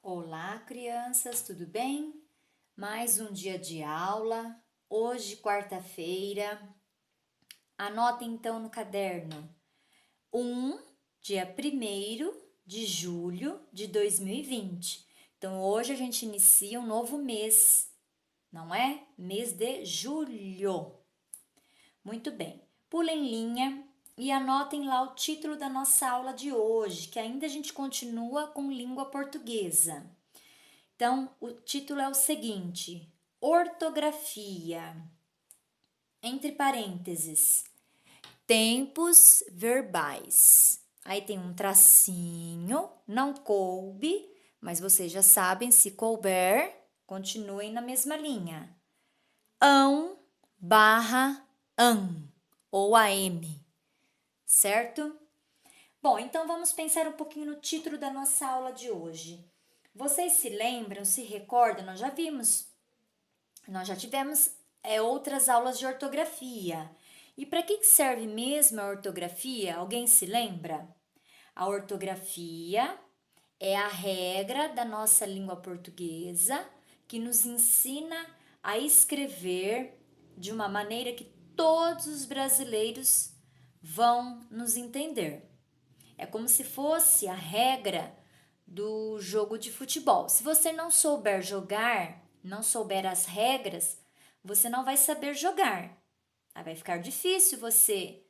Olá, crianças, tudo bem? Mais um dia de aula, hoje, quarta-feira. Anotem então no caderno 1, dia 1º de julho de 2020. Então, hoje a gente inicia um novo mês, não é? Mês de julho. Muito bem, pulem linha e anotem lá o título da nossa aula de hoje, que ainda a gente continua com língua portuguesa. Então, o título é o seguinte: ortografia, entre parênteses, tempos verbais. Aí tem um tracinho, não coube, mas vocês já sabem, se couber, continuem na mesma linha. Ão barra an, ou AM, certo? Bom, então vamos pensar um pouquinho no título da nossa aula de hoje. Vocês se lembram, se recordam? Nós já tivemos outras aulas de ortografia. E para que serve mesmo a ortografia? Alguém se lembra? A ortografia é a regra da nossa língua portuguesa que nos ensina a escrever de uma maneira que todos os brasileiros vão nos entender. É como se fosse a regra do jogo de futebol. Se você não souber jogar, não souber as regras, você não vai saber jogar. Aí vai ficar difícil você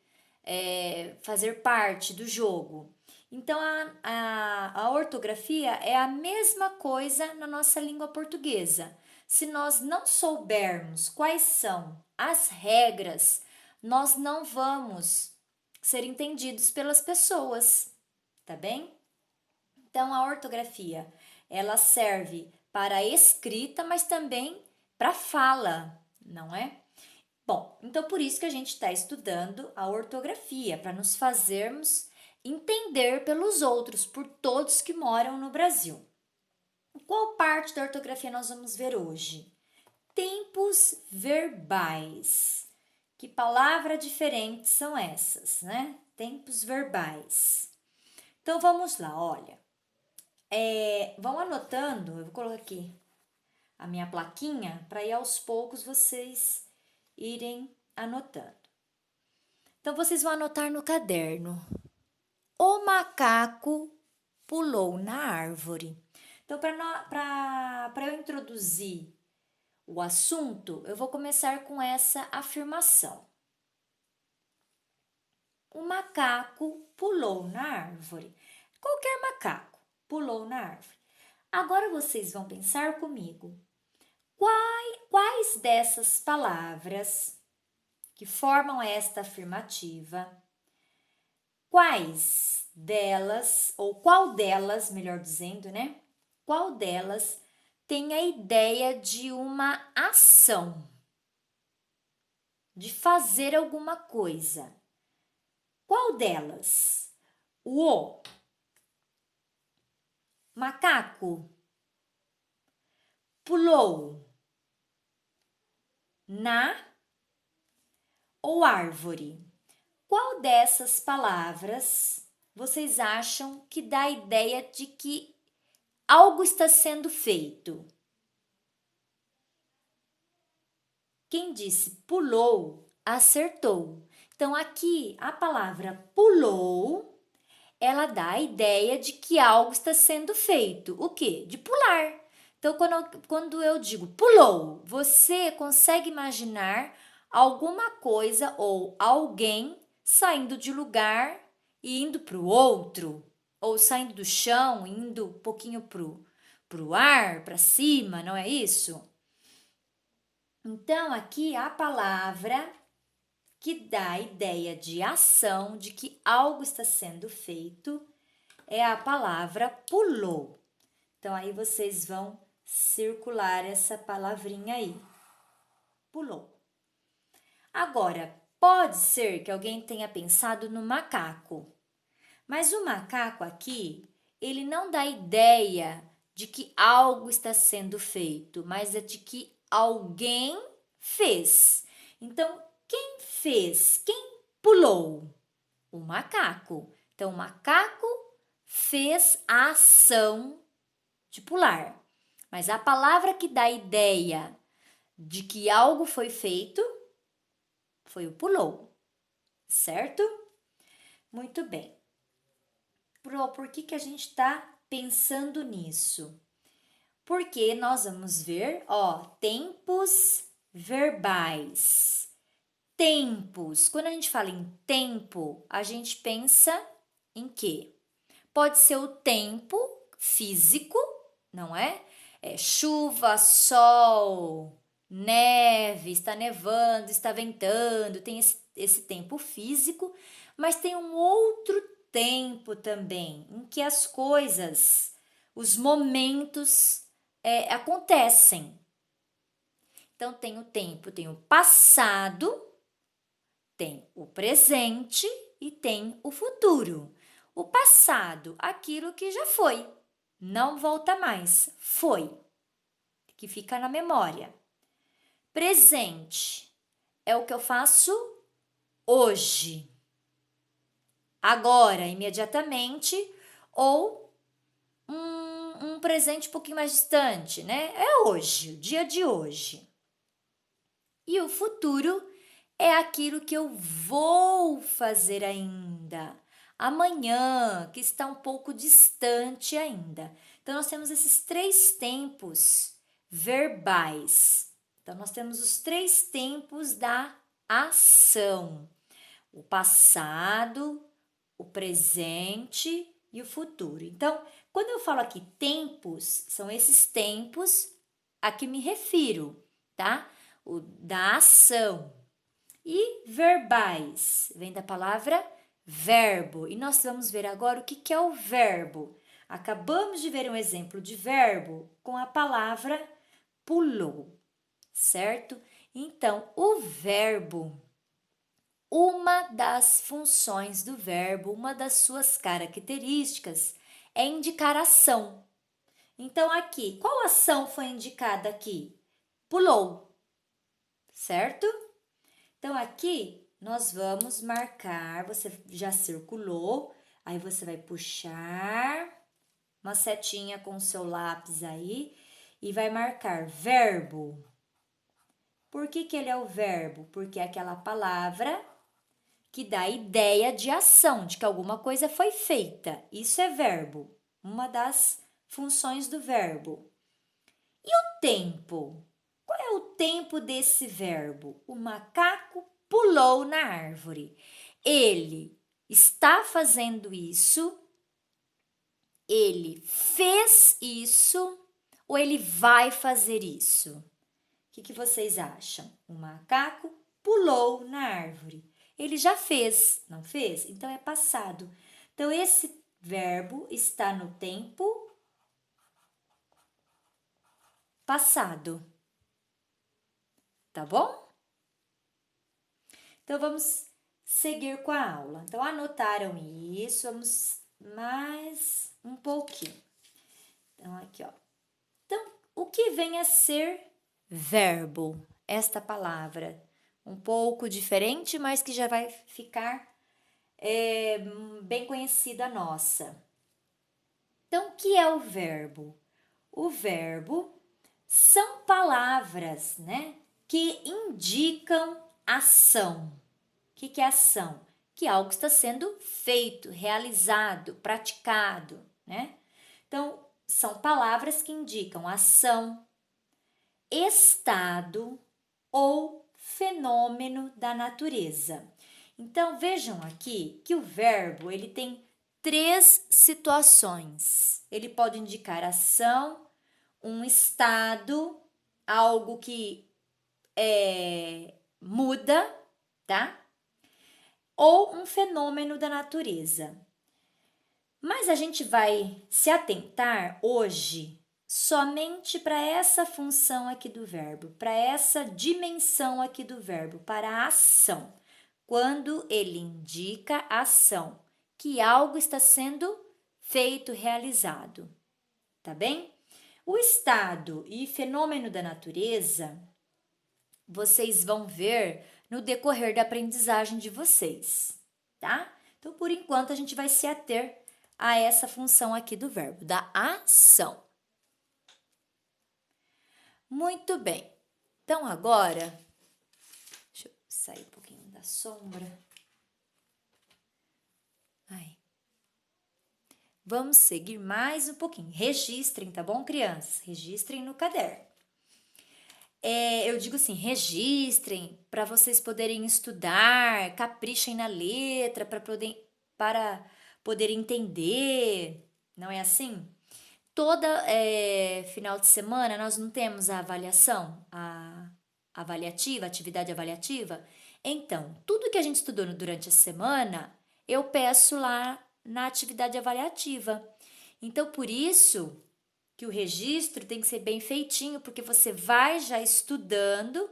fazer parte do jogo. Então, a ortografia é a mesma coisa na nossa língua portuguesa. Se nós não soubermos quais são as regras, nós não vamos ser entendidos pelas pessoas, tá bem? Então, a ortografia, ela serve para a escrita, mas também para fala, não é? Bom, então por isso que a gente está estudando a ortografia, para nos fazermos entender pelos outros, por todos que moram no Brasil. Qual parte da ortografia nós vamos ver hoje? Tempos verbais. Que palavras diferentes são essas, né? Tempos verbais. Então vamos lá, olha. Vão anotando, eu vou colocar aqui a minha plaquinha para ir aos poucos vocês irem anotando. Então vocês vão anotar no caderno. O macaco pulou na árvore. Então, para eu introduzir o assunto, eu vou começar com essa afirmação. O macaco pulou na árvore. Qualquer macaco pulou na árvore. Agora vocês vão pensar comigo. Quais dessas palavras que formam esta afirmativa, quais delas, ou qual delas, melhor dizendo, né? Qual delas tem a ideia de uma ação, de fazer alguma coisa? Qual delas? O macaco pulou na ou árvore? Qual dessas palavras vocês acham que dá a ideia de que algo está sendo feito? Quem disse pulou, acertou. Então, aqui, a palavra pulou, ela dá a ideia de que algo está sendo feito. O quê? De pular. Então, quando eu digo pulou, você consegue imaginar alguma coisa ou alguém saindo de lugar e indo para o outro, ou saindo do chão, indo um pouquinho pro ar, para cima, não é isso? Então, aqui a palavra que dá a ideia de ação, de que algo está sendo feito, é a palavra pulou. Então, aí vocês vão circular essa palavrinha aí. Pulou. Agora, pode ser que alguém tenha pensado no macaco, mas o macaco aqui, ele não dá ideia de que algo está sendo feito, mas é de que alguém fez. Então, quem fez? Quem pulou? O macaco. Então, o macaco fez a ação de pular. Mas a palavra que dá a ideia de que algo foi feito foi o pulou, certo? Muito bem. Por que a gente está pensando nisso? Porque nós vamos ver, tempos verbais. Tempos. Quando a gente fala em tempo, a gente pensa em quê? Pode ser o tempo físico, não é? Chuva, sol, neve, está nevando, está ventando, tem esse tempo físico, mas tem um outro tempo também, em que as coisas, os momentos acontecem. Então, tem o tempo, tem o passado, tem o presente e tem o futuro. O passado, aquilo que já foi, não volta mais, foi, que fica na memória. Presente é o que eu faço hoje, agora, imediatamente, ou um presente um pouquinho mais distante, né? É hoje, o dia de hoje. E o futuro é aquilo que eu vou fazer ainda, amanhã, que está um pouco distante ainda. Então, nós temos esses 3 tempos verbais. Então, nós temos os 3 tempos da ação: o passado, o presente e o futuro. Então, quando eu falo aqui tempos, são esses tempos a que me refiro, tá? O da ação. E verbais, vem da palavra verbo. E nós vamos ver agora o que é o verbo. Acabamos de ver um exemplo de verbo com a palavra pulou, certo? Então, o verbo, uma das funções do verbo, uma das suas características é indicar ação. Então, aqui, qual ação foi indicada aqui? Pulou, certo? Então, aqui nós vamos marcar, você já circulou, aí você vai puxar uma setinha com o seu lápis aí e vai marcar verbo. Por que ele é o verbo? Porque é aquela palavra que dá a ideia de ação, de que alguma coisa foi feita. Isso é verbo, uma das funções do verbo. E o tempo? Qual é o tempo desse verbo? O macaco pulou na árvore. Ele está fazendo isso, ele fez isso ou ele vai fazer isso? O que vocês acham? O macaco pulou na árvore. Ele já fez, não fez? Então é passado. Então esse verbo está no tempo passado. Tá bom? Então, vamos seguir com a aula. Então, anotaram isso, vamos mais um pouquinho. Então, aqui, ó. Então, o que vem a ser verbo? Esta palavra, um pouco diferente, mas que já vai ficar bem conhecida nossa. Então, o que é o verbo? O verbo são palavras, né, que indicam ação. O que é ação? Que algo está sendo feito, realizado, praticado, né? Então, são palavras que indicam ação, estado ou fenômeno da natureza. Então, vejam aqui que o verbo, ele tem 3 situações. Ele pode indicar ação, um estado, algo que muda, tá? Ou um fenômeno da natureza. Mas a gente vai se atentar hoje somente para essa função aqui do verbo, para essa dimensão aqui do verbo, para a ação. Quando ele indica ação, que algo está sendo feito, realizado, tá bem? O estado e fenômeno da natureza, vocês vão ver no decorrer da aprendizagem de vocês, tá? Então, por enquanto, a gente vai se ater a essa função aqui do verbo, da ação. Muito bem. Então, agora, deixa eu sair um pouquinho da sombra. Aí. Vamos seguir mais um pouquinho. Registrem, tá bom, crianças? Registrem no caderno. Eu digo assim, registrem para vocês poderem estudar, caprichem na letra para poder entender, não é assim? Toda final de semana nós não temos a avaliação, a avaliativa, atividade avaliativa. Então, tudo que a gente estudou durante a semana, eu peço lá na atividade avaliativa. Então, por isso que o registro tem que ser bem feitinho, porque você vai já estudando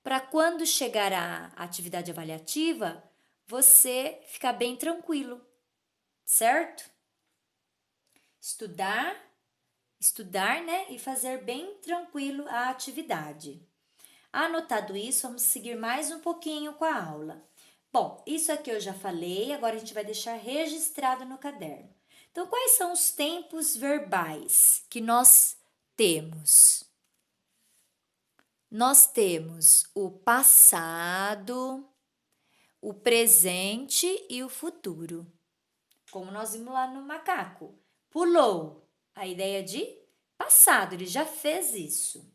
para quando chegar à atividade avaliativa, você ficar bem tranquilo, certo? Estudar, né, e fazer bem tranquilo a atividade. Anotado isso, vamos seguir mais um pouquinho com a aula. Bom, isso aqui eu já falei, agora a gente vai deixar registrado no caderno. Então, quais são os tempos verbais que nós temos? Nós temos o passado, o presente e o futuro. Como nós vimos lá no macaco. Pulou. A ideia de passado, ele já fez isso.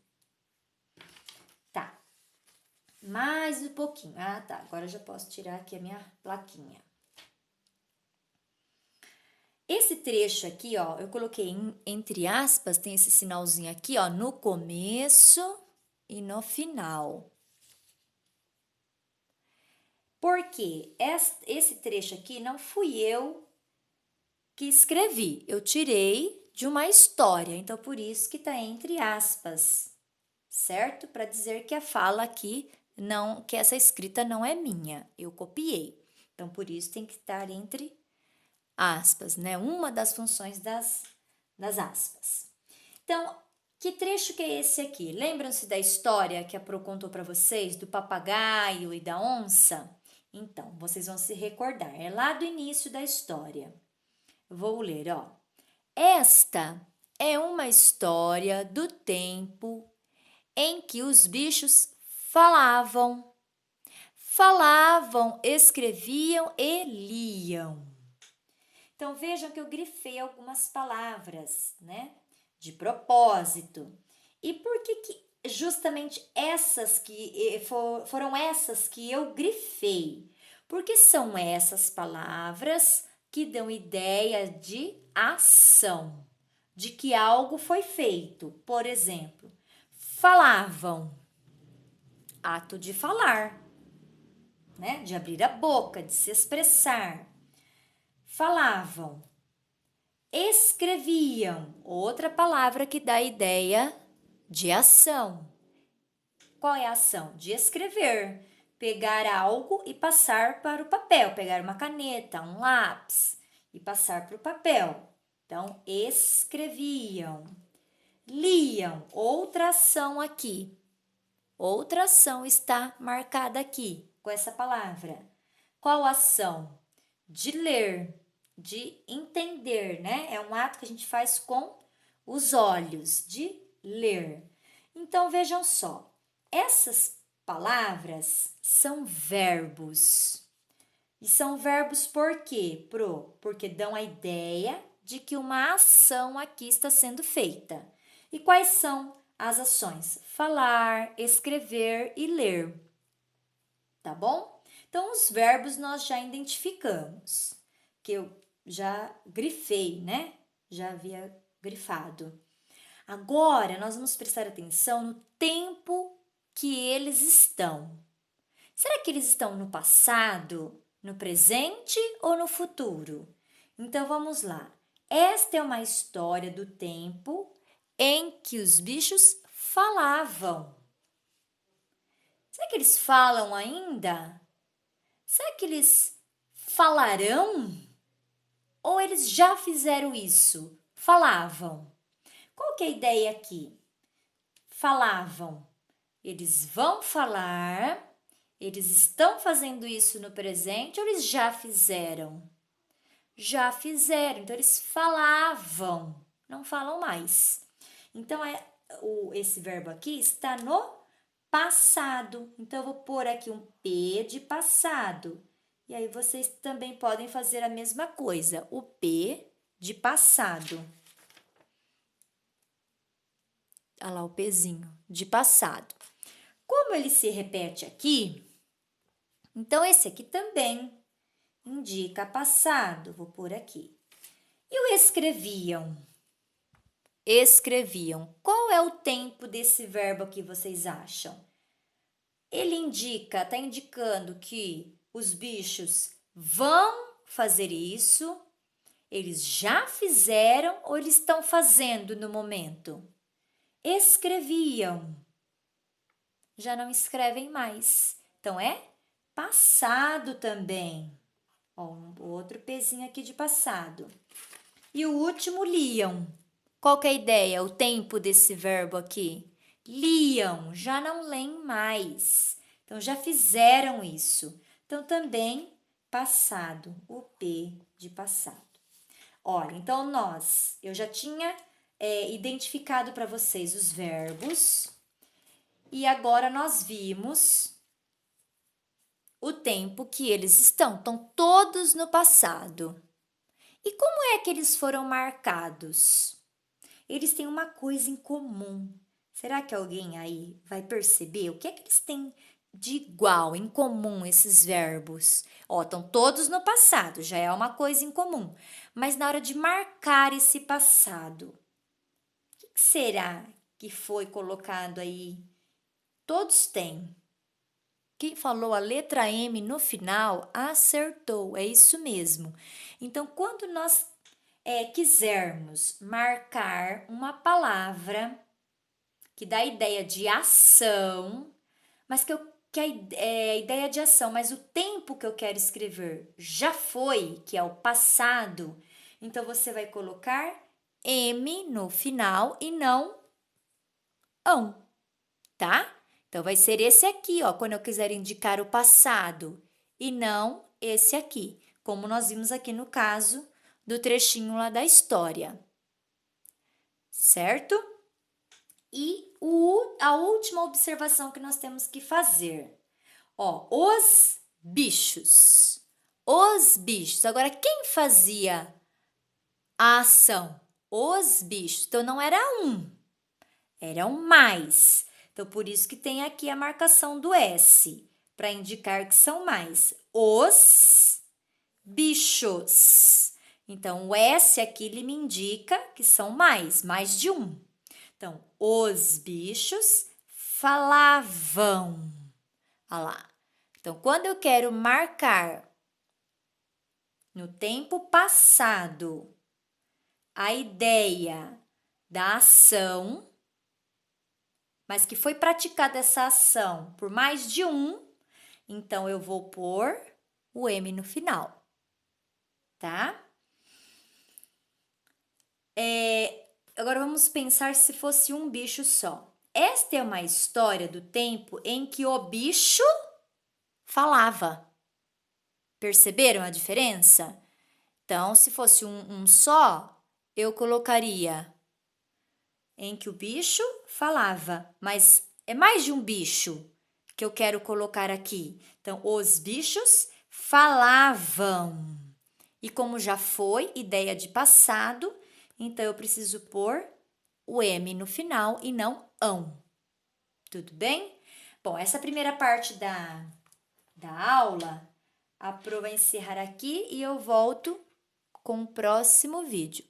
Tá. Mais um pouquinho. Ah, tá. Agora eu já posso tirar aqui a minha plaquinha. Esse trecho aqui, ó, eu coloquei entre aspas, tem esse sinalzinho aqui, ó, no começo e no final. Porque esse trecho aqui não fui eu que escrevi, eu tirei de uma história, então por isso que tá entre aspas, certo? Para dizer que a fala aqui que essa escrita não é minha, eu copiei. Então por isso tem que estar entre aspas, né? Uma das funções das aspas. Então, que trecho que é esse aqui? Lembram-se da história que a Pro contou para vocês do papagaio e da onça? Então, vocês vão se recordar, é lá do início da história. Eu vou ler, ó. Esta é uma história do tempo em que os bichos falavam, escreviam e liam. Então, vejam que eu grifei algumas palavras, né? De propósito. E por que justamente essas foram essas que eu grifei? Porque são essas palavras que dão ideia de ação, de que algo foi feito. Por exemplo, falavam, ato de falar, né? De abrir a boca, de se expressar. Falavam, escreviam, outra palavra que dá ideia de ação. Qual é a ação? De escrever, pegar algo e passar para o papel, pegar uma caneta, um lápis e passar para o papel. Então, escreviam. Liam, outra ação aqui. Outra ação está marcada aqui com essa palavra. Qual ação? De ler, de entender, né? É um ato que a gente faz com os olhos, de ler. Então, vejam só, essas palavras são verbos. E são verbos por quê, Pro? Porque dão a ideia de que uma ação aqui está sendo feita. E quais são as ações? Falar, escrever e ler. Tá bom? Então, os verbos nós já identificamos, que eu já grifei, né? Já havia grifado. Agora, nós vamos prestar atenção no tempo que eles estão. Será que eles estão no passado, no presente ou no futuro? Então, vamos lá. Esta é uma história do tempo em que os bichos falavam. Será que eles falam ainda? Será que eles falarão? Ou eles já fizeram isso? Falavam. Qual que é a ideia aqui? Falavam. Eles vão falar, eles estão fazendo isso no presente ou eles já fizeram? Já fizeram, então eles falavam, não falam mais. Então, esse verbo aqui está no passado. Então, eu vou pôr aqui um P de passado. E aí, vocês também podem fazer a mesma coisa, o P de passado. Olha lá o Pzinho, de passado. Como ele se repete aqui, então esse aqui também indica passado. Vou pôr aqui. E o escreviam? Escreviam. Qual é o tempo desse verbo aqui, vocês acham? Ele está indicando que os bichos vão fazer isso, eles já fizeram ou eles estão fazendo no momento? Escreviam. Já não escrevem mais. Então, é passado também. Ó, um outro pezinho aqui de passado. E o último, liam. Qual que é a ideia, o tempo desse verbo aqui? Liam, já não leem mais. Então, já fizeram isso. Então, também passado, o P de passado. Olha, então eu já tinha identificado para vocês os verbos e agora nós vimos o tempo que eles estão todos no passado. E como é que eles foram marcados? Eles têm uma coisa em comum. Será que alguém aí vai perceber o que é que eles têm de igual, em comum, esses verbos? Ó, estão todos no passado, já é uma coisa em comum. Mas na hora de marcar esse passado, o que será que foi colocado aí? Todos têm. Quem falou a letra M no final acertou, é isso mesmo. Então, quando nós quisermos marcar uma palavra que dá a ideia de ação, mas que a ideia de ação, mas o tempo que eu quero escrever já foi, que é o passado, então você vai colocar M no final e não ão, tá? Então, vai ser esse aqui, ó, quando eu quiser indicar o passado, e não esse aqui, como nós vimos aqui no caso do trechinho lá da história. Certo? E a última observação que nós temos que fazer. Ó, os bichos. Os bichos. Agora, quem fazia a ação? Os bichos. Então, não era um, eram mais. Então, por isso que tem aqui a marcação do S, para indicar que são mais. Os bichos. Então, o S aqui ele me indica que são mais de um. Então, os bichos falavam. Olha lá. Então, quando eu quero marcar no tempo passado a ideia da ação, mas que foi praticada essa ação por mais de um, então eu vou pôr o M no final, tá? Agora vamos pensar se fosse um bicho só. Esta é uma história do tempo em que o bicho falava. Perceberam a diferença? Então, se fosse um só, eu colocaria em que o bicho falava, mas é mais de um bicho que eu quero colocar aqui. Então, os bichos falavam. E como já foi ideia de passado, então eu preciso pôr o M no final e não ão. Tudo bem? Bom, essa primeira parte da aula, a Pro vai encerrar aqui e eu volto com o próximo vídeo.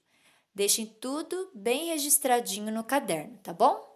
Deixem tudo bem registradinho no caderno, tá bom?